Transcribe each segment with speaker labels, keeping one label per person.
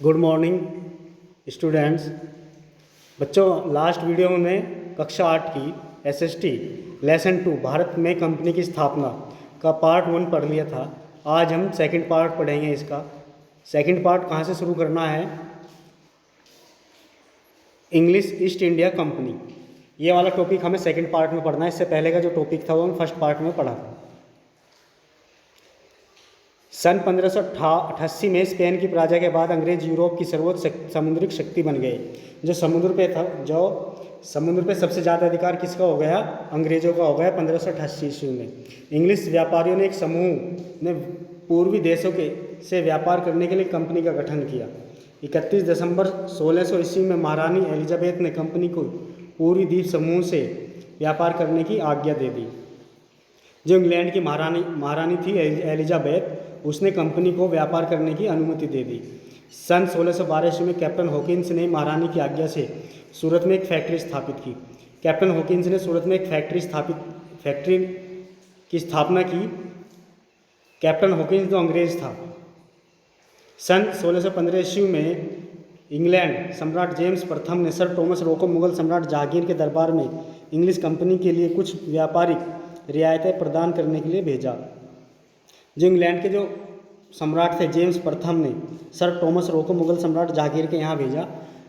Speaker 1: Good morning students. बच्चों, last video में मैं कक्षा 8 की एसएसटी लेसन 2 भारत में कंपनी की स्थापना का पार्ट 1 पढ़ लिया था। आज हम सेकंड पार्ट पढ़ेंगे। इसका सेकंड पार्ट कहाँ से शुरू करना है? इंग्लिश ईस्ट इंडिया कंपनी, ये वाला टॉपिक हमें सेकंड पार्ट में पढ़ना है। इससे पहले का जो टॉपिक था वो हम फर्स्ट पार्ट में पढ़ा था। सन 1588 में स्पेन की पराजय के बाद अंग्रेज यूरोप की सर्वोच्च समुद्रिक शक्ति बन गए। जो समुद्र पे सबसे ज़्यादा अधिकार किसका हो गया? अंग्रेजों का हो गया 1588 ईस्वी में। इंग्लिश व्यापारियों ने एक समूह ने पूर्वी देशों के से व्यापार करने के लिए कंपनी का गठन किया। 31 दिसंबर 1600 ईस्वी में महारानी एलिजाबेथ ने कंपनी को पूर्वी द्वीप समूह से व्यापार करने की आज्ञा दे दी। जो इंग्लैंड की महारानी थी एलिजाबेथ, उसने कंपनी को व्यापार करने की अनुमति दे दी। सन 1612 ईस्वी में कैप्टन हॉकिंस ने महारानी की आज्ञा से सूरत में एक फैक्ट्री स्थापित की। कैप्टन हॉकिंस ने सूरत में एक फैक्ट्री की स्थापना की। कैप्टन हॉकिंस तो अंग्रेज था। सन 1615 ईस्वी में इंग्लैंड सम्राट जेम्स प्रथम ने सर टॉमस रो को मुगल सम्राट जहांगीर के दरबार में इंग्लिश कंपनी के लिए कुछ व्यापारिक रियायतें प्रदान करने के लिए भेजा। जो इंग्लैंड के जो सम्राट थे जेम्स प्रथम ने सर टॉमस रो को मुगल सम्राट जहांगीर के यहाँ भेजा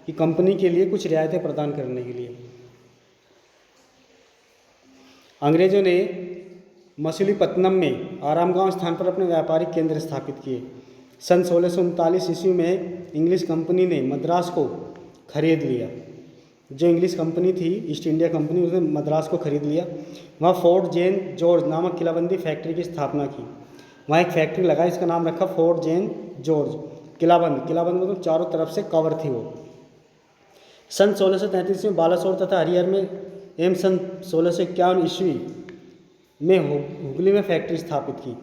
Speaker 1: कि कंपनी के लिए कुछ रियायतें प्रदान करने के लिए। अंग्रेजों ने मछलीपट्टनम में आरामगांव स्थान पर अपने व्यापारिक केंद्र स्थापित किए। सन 1639 ईस्वी में इंग्लिश कंपनी ने मद्रास को खरीद लिया। जो इंग्लिश कंपनी थी ईस्ट इंडिया कंपनी, उसने मद्रास को खरीद लिया। वहाँ फोर्ट जेन जॉर्ज नामक किलाबंदी फैक्ट्री की स्थापना की। वहाँ एक फैक्ट्री लगा, इसका नाम रखा फोर्ट जेन जॉर्ज। किलाबंद मतलब चारों तरफ से कवर थी वो। सन 1633 में बालासोर तथा हरिहर में एवं सन 1651 ईस्वी में हुगली में फैक्ट्री स्थापित की।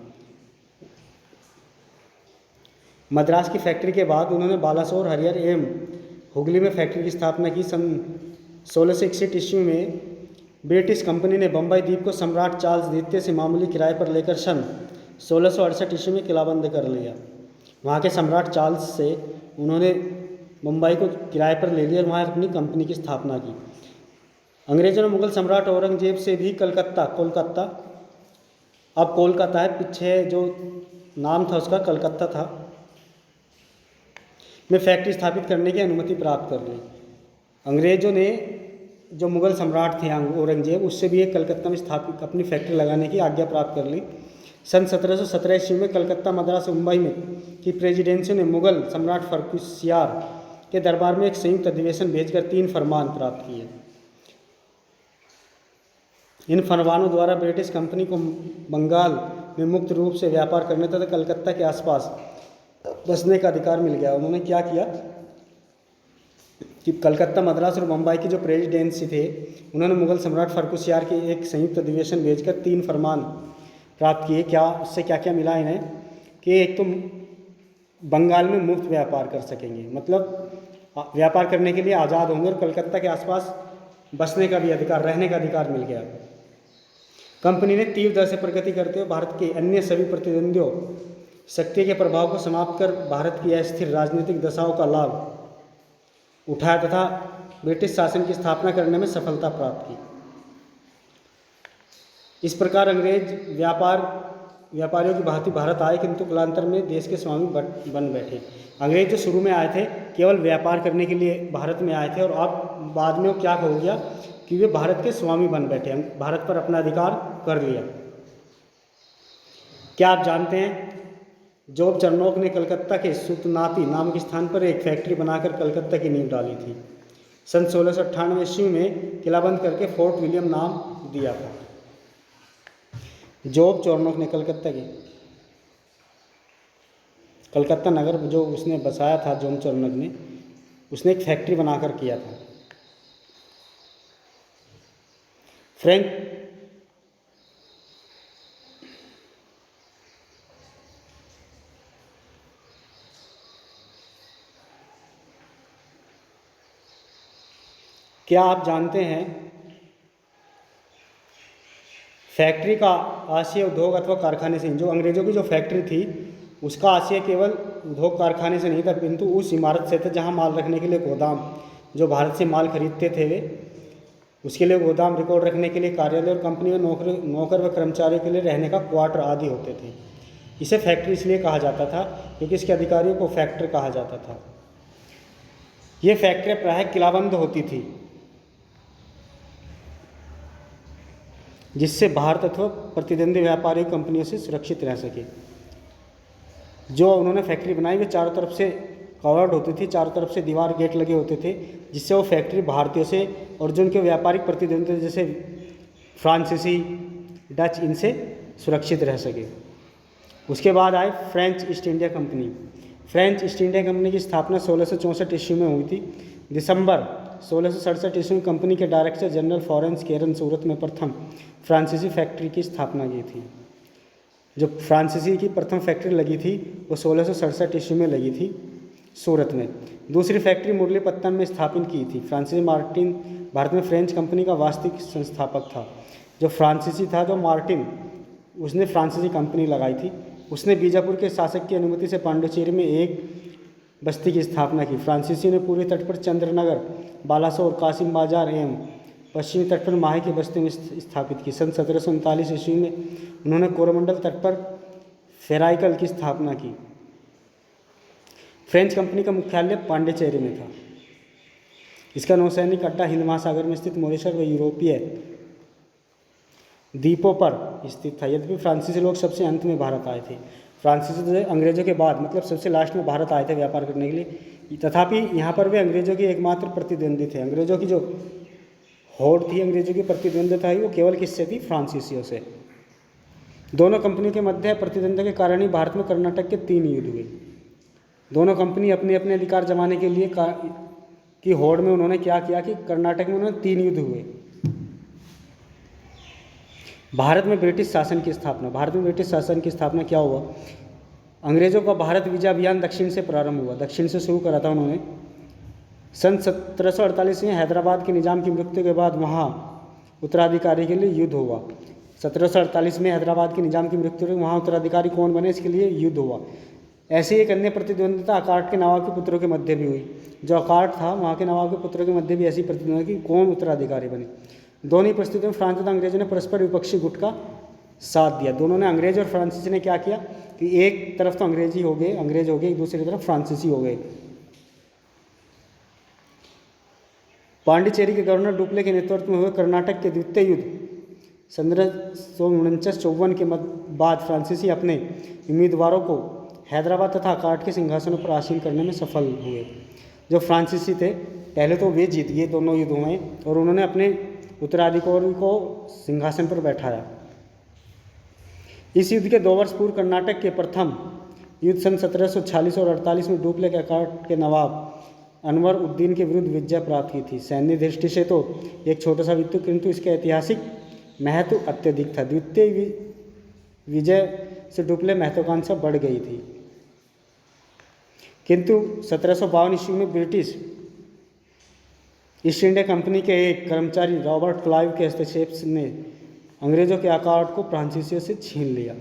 Speaker 1: मद्रास की फैक्ट्री के बाद उन्होंने बालासोर, हरिहर एवं हुगली में फैक्ट्री की स्थापना की। सन 1661 ईस्वी में ब्रिटिश कंपनी ने बम्बई द्वीप को सम्राट चार्ल्स द्वितीय से मामूली किराए पर लेकर सन 1668 ईस्वी में किलाबंद कर लिया। वहाँ के सम्राट चार्ल्स से उन्होंने मुंबई को किराए पर ले लिया और वहाँ अपनी कंपनी की स्थापना की। अंग्रेजों ने मुगल सम्राट औरंगजेब से भी कोलकाता अब कोलकाता है, पीछे जो नाम था उसका कलकत्ता था, में फैक्ट्री स्थापित करने की अनुमति प्राप्त कर ली। अंग्रेजों ने जो मुगल सम्राट थे औरंगजेब, उससे भी एक कलकत्ता में स्थापित अपनी फैक्ट्री लगाने की आज्ञा प्राप्त कर ली। सन 1717 ईस्वी में कलकत्ता, मद्रास और मुंबई में की प्रेसिडेंसी ने मुगल सम्राट फर्रुखसियार के दरबार में एक संयुक्त अधिवेशन भेजकर 3 फरमान प्राप्त किए। इन फरमानों द्वारा ब्रिटिश कंपनी को बंगाल में मुक्त रूप से व्यापार करने तथा कलकत्ता के आसपास बसने का अधिकार मिल गया। उन्होंने क्या किया कि कलकत्ता, मद्रास और मुंबई की जो प्रेसिडेंसी थे, उन्होंने मुगल सम्राट फर्रुखसियार के एक संयुक्त अधिवेशन भेजकर 3 फरमान प्राप्त किए। क्या उससे क्या क्या मिला इन्हें कि एक तो बंगाल में मुफ्त व्यापार कर सकेंगे, मतलब व्यापार करने के लिए आज़ाद होंगे, और कलकत्ता के आसपास बसने का भी अधिकार, रहने का अधिकार मिल गया। कंपनी ने तीव्र दर से प्रगति करते हुए भारत के अन्य सभी प्रतिद्वंदियों शक्ति के प्रभाव को समाप्त कर भारत की अस्थिर राजनीतिक दशाओं का लाभ उठाया तथा ब्रिटिश शासन की स्थापना करने में सफलता प्राप्त की। इस प्रकार अंग्रेज व्यापारियों की भांति भारत आए, किंतु कालांतर में देश के स्वामी बन बैठे। अंग्रेज जो शुरू में आए थे केवल व्यापार करने के लिए भारत में आए थे, और अब बाद में वो क्या हो गया कि वे भारत के स्वामी बन बैठे, भारत पर अपना अधिकार कर लिया। क्या आप जानते हैं जॉब चरनोक ने कलकत्ता के सुतनाती नामक स्थान पर एक फैक्ट्री बनाकर कलकत्ता की नींव डाली थी। सन 1698 ईस्वी में किलाबंद करके फोर्ट विलियम नाम दिया था। जॉब चरनोक ने कलकत्ता नगर जो उसने बसाया था, जॉब चरनोक ने, उसने एक फैक्ट्री बनाकर किया था। फ्रैंक क्या आप जानते हैं फैक्ट्री का आशय उद्योग अथवा कारखाने से, जो अंग्रेजों की जो फैक्ट्री थी उसका आशय केवल उद्योग कारखाने से नहीं था, किंतु उस इमारत से था जहाँ माल रखने के लिए गोदाम, जो भारत से माल खरीदते थे वे, उसके लिए गोदाम, रिकॉर्ड रखने के लिए कार्यालय और कंपनी में नौकर व कर्मचारियों के लिए रहने का क्वार्टर आदि होते थे। इसे फैक्ट्री इसलिए कहा जाता था क्योंकि इसके अधिकारियों को फैक्टर कहा जाता था। ये फैक्ट्रियाँ प्रायः किलाबंद होती थी, जिससे भारत अथवा प्रतिद्वंदी व्यापारिक कंपनियों से सुरक्षित रह सके। जो उन्होंने फैक्ट्री बनाई वे चारों तरफ से कवर्ड होती थी, चारों तरफ से दीवार गेट लगे होते थे, जिससे वो फैक्ट्री भारतीयों से और जो उनके व्यापारिक प्रतिद्वंदी जैसे फ्रांसीसी, डच, इनसे सुरक्षित रह सके। उसके बाद आए French east India company. French east India company की स्थापना 1664 ईस्वी में हुई थी। दिसंबर 1667 ईस्वी में कंपनी के डायरेक्टर जनरल फॉरेंस केरन सूरत में प्रथम फ्रांसीसी फैक्ट्री की स्थापना की थी। जो फ्रांसीसी की प्रथम फैक्ट्री लगी थी वो 1667 ईस्वी में लगी थी सूरत में। दूसरी फैक्ट्री मुरलीपत्तन में स्थापित की थी। फ्रांसीसी मार्टिन भारत में फ्रेंच कंपनी का वास्तविक संस्थापक था। जो फ्रांसीसी था, जो मार्टिन, उसने फ्रांसीसी कंपनी लगाई थी। उसने बीजापुर के शासक की अनुमति से पांडिचेरी में एक बस्ती की स्थापना की। फ्रांसीसी ने पूर्वी तट पर चंद्रनगर, बालासोर, कासिम बाजार एवं पश्चिमी तट पर माही की बस्ती में स्थापित की। सन 1739 ईस्वी में उन्होंने कोरोमंडल तट पर फेराइकल की स्थापना की। फ्रेंच कंपनी का मुख्यालय पांडिचेरी में था। इसका नौसैनिक अड्डा हिंद महासागर में स्थित मॉरिशस व यूरोपीय द्वीपों पर स्थित था। यद्यपि फ्रांसीसी लोग सबसे अंत में भारत आए थे। फ्रांसीसी अंग्रेजों के बाद, मतलब सबसे लास्ट में भारत आए थे व्यापार करने के लिए। तथापि यहाँ पर वे अंग्रेजों की एकमात्र प्रतिद्वंदी थे। अंग्रेजों की जो होड़ थी, अंग्रेजों की प्रतिद्वंदिता थी, वो केवल किससे थी? फ्रांसीसियों से। दोनों कंपनियों के मध्य प्रतिद्वंदिता के कारण ही भारत में कर्नाटक के 3 युद्ध हुए। दोनों कंपनी अपने अपने अधिकार जमाने के लिए की होड़ में उन्होंने क्या किया कि कर्नाटक में उन्होंने 3 युद्ध हुए। भारत में ब्रिटिश शासन की स्थापना। भारत में ब्रिटिश शासन की स्थापना क्या हुआ? अंग्रेजों का भारत विजय अभियान दक्षिण से प्रारंभ हुआ। दक्षिण से शुरू करा था उन्होंने। सन 1748 में हैदराबाद के निजाम की मृत्यु के बाद वहाँ उत्तराधिकारी के लिए युद्ध हुआ। 1748 में हैदराबाद के निजाम की मृत्यु में वहाँ उत्तराधिकारी कौन बने, इसके लिए युद्ध हुआ। ऐसी एक अन्य प्रतिद्वंदिता अकाट के नवाब के पुत्रों के मध्य भी हुई। जो अकाट था, वहाँ के नवाब के पुत्रों के मध्य भी ऐसी प्रतिद्वंदिता की कौन उत्तराधिकारी बने। दोनों ही परिस्थितियों में फ्रांस तथा अंग्रेजों ने परस्पर विपक्षी गुट का साथ दिया। दोनों ने, अंग्रेज और फ्रांसीसी ने क्या किया कि एक तरफ तो अंग्रेज हो गए, एक दूसरी तरफ फ्रांसीसी हो गए। पांडिचेरी के गवर्नर डुप्ले के नेतृत्व में हुए कर्नाटक के द्वितीय युद्ध 1749-54 के बाद फ्रांसीसी अपने उम्मीदवारों को हैदराबाद तथा अकाट के सिंहासनों पर आसीन करने में सफल हुए। जो फ्रांसीसी थे, पहले तो वे जीत गए दोनों युद्धों में और उन्होंने अपने उत्तराधिकारी को सिंहासन पर बैठाया। इस युद्ध के 2 वर्ष पूर्व कर्नाटक के प्रथम युद्ध सन 1746 और 48 में डुप्ले के अकाट के नवाब अनवर उद्दीन के विरुद्ध विजय प्राप्त की थी। सैन्य दृष्टि से तो एक छोटा सा युद्ध, किंतु इसके ऐतिहासिक महत्व अत्यधिक था। द्वितीय विजय से डुप्ले महत्वाकांक्षा बढ़ गई थी। किंतु 1752 ईस्वी में ब्रिटिश ईस्ट इंडिया कंपनी के एक कर्मचारी रॉबर्ट क्लाइव के हस्तक्षेप ने अंग्रेजों के अकाट को फ्रांसीसियों से छीन लिया।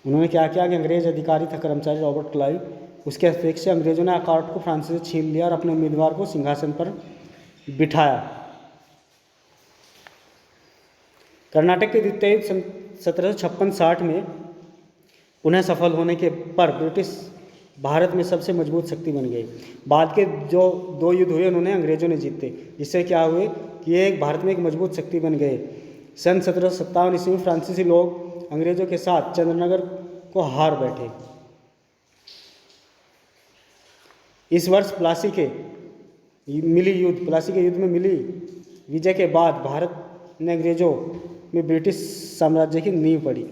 Speaker 1: उन्होंने क्या किया कि अंग्रेज अधिकारी था कर्मचारी रॉबर्ट क्लाइव, उसके हस्तक्षेप से अंग्रेजों ने अकाट को फ्रांसीसी से छीन लिया और अपने उम्मीदवार को सिंहासन पर बिठाया। कर्नाटक के द्वितीय युद्ध 1756-60 में पुनः सफल होने के पर ब्रिटिश भारत में सबसे मजबूत शक्ति बन गई। बाद के जो 2 युद्ध हुए उन्होंने अंग्रेजों ने जीते, जिससे क्या हुए कि ये भारत में एक मजबूत शक्ति बन गए। सन 1757 ईस्वी में फ्रांसीसी लोग अंग्रेजों के साथ चंद्रनगर को हार बैठे। इस वर्ष प्लासी के युद्ध में मिली विजय के बाद भारत ने अंग्रेजों में ब्रिटिश साम्राज्य की नींव पड़ी।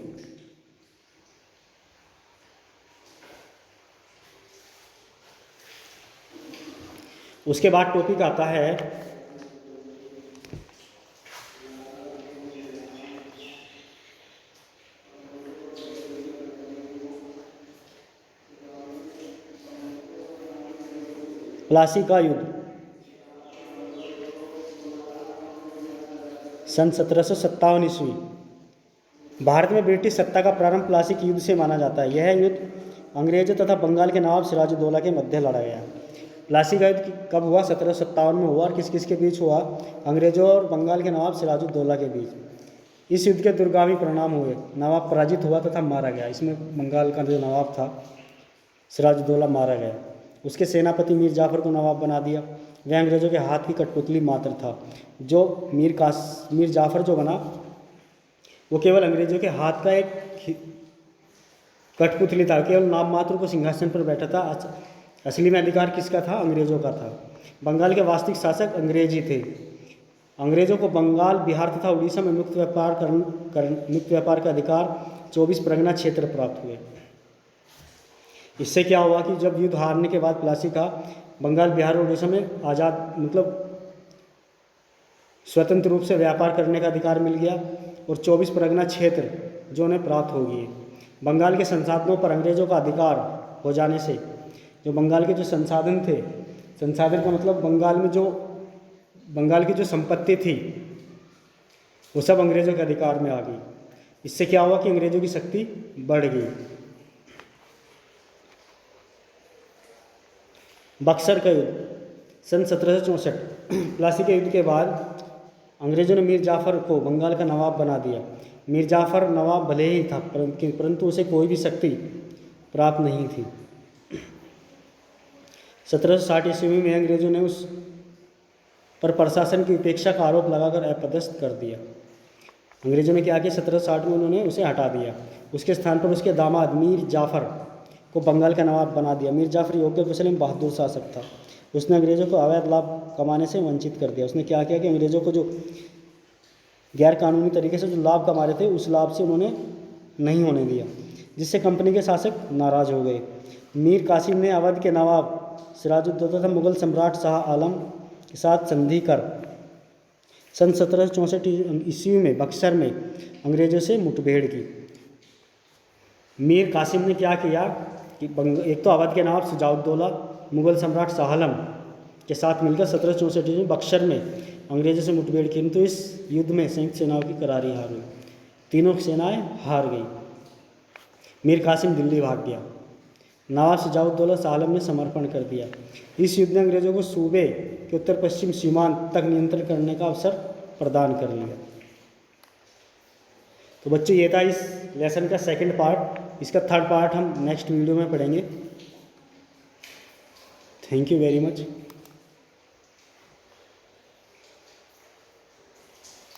Speaker 1: उसके बाद टॉपिक आता है प्लासी का युद्ध सन 1757 ईस्वी। भारत में ब्रिटिश सत्ता का प्रारंभ प्लासी के युद्ध से माना जाता है। यह युद्ध अंग्रेजों तथा बंगाल के नवाब सिराजुद्दौला के मध्य लड़ा गया। प्लासी का युद्ध कब हुआ? 1757 में हुआ। और किस किस के बीच हुआ? अंग्रेजों और बंगाल के नवाब सिराजुद्दौला के बीच। इस युद्ध के दुर्गामी परिणाम हुए। नवाब पराजित हुआ तथा मारा गया। इसमें बंगाल का जो नवाब था सिराजुद्दौला मारा गया। उसके सेनापति मीर जाफ़र को नवाब बना दिया। वह अंग्रेजों के हाथ की कठपुतली मात्र था। जो मीर जाफ़र जो बना वो केवल अंग्रेजों के हाथ का एक कठपुतली था, केवल नाम मात्र को सिंहासन पर बैठा था। असली में अधिकार किसका था? अंग्रेजों का था। बंगाल के वास्तविक शासक अंग्रेज ही थे। अंग्रेजों को बंगाल, बिहार तथा उड़ीसा में मुक्त व्यापार का अधिकार 24 परगना क्षेत्र प्राप्त हुए। इससे क्या हुआ कि जब युद्ध हारने के बाद प्लासी का बंगाल, बिहार और उड़ीसा में आज़ाद स्वतंत्र रूप से व्यापार करने का अधिकार मिल गया और 24 परगना क्षेत्र जो उन्हें प्राप्त हो गए। बंगाल के संसाधनों पर अंग्रेजों का अधिकार हो जाने से जो बंगाल के जो संसाधन थे, संसाधन का मतलब बंगाल की जो संपत्ति थी वो सब अंग्रेजों के अधिकार में आ गई। इससे क्या हुआ कि अंग्रेजों की शक्ति बढ़ गई। बक्सर का युद्ध सन 1764। प्लासी के युद्ध के बाद अंग्रेजों ने मीर जाफ़र को बंगाल का नवाब बना दिया। मीर जाफ़र नवाब भले ही था परंतु उसे कोई भी शक्ति प्राप्त नहीं थी। 1760 ईस्वी में अंग्रेजों ने उस पर प्रशासन की उपेक्षा का आरोप लगाकर अपदस्थ कर दिया। अंग्रेजों ने क्या किया? 1760 में उन्होंने उसे हटा दिया। उसके स्थान पर उसके दामाद मीर जाफ़र को बंगाल का नवाब बना दिया। मीर जाफ़र योग्य, कुशल एवं बहादुर शासक था। उसने अंग्रेजों को अवैध लाभ कमाने से वंचित कर दिया। उसने क्या किया कि अंग्रेजों को जो गैर कानूनी तरीके से जो लाभ कमा रहे थे उस लाभ से उन्होंने नहीं होने दिया, जिससे कंपनी के शासक नाराज हो गए। मीर कासिम ने अवध के नवाब सिराजुद्दौला तथा मुगल सम्राट शाह आलम के साथ संधि कर सन 1764 ईस्वी में बक्सर में अंग्रेजों से मुठभेड़ की। मीर कासिम ने क्या किया कि एक तो अवध के नवाब सिराजुद्दौला, मुगल सम्राट शाह आलम के साथ मिलकर 1764 में बक्सर में अंग्रेजों से मुठभेड़ की, किंतु इस युद्ध में संयुक्त सेनाओं की करारी हार हुई। तीनों सेनाएं हार गई। मीर कासिम दिल्ली भाग गया। नवाब सिराजुद्दौला शाह आलम ने समर्पण कर दिया। इस युद्ध ने अंग्रेजों को सूबे के उत्तर पश्चिम सीमांत तक नियंत्रण करने का अवसर प्रदान कर लिया। तो बच्चों ये था इस लेसन का सेकंड पार्ट। इसका थर्ड पार्ट हम नेक्स्ट वीडियो में पढ़ेंगे। Thank you very much.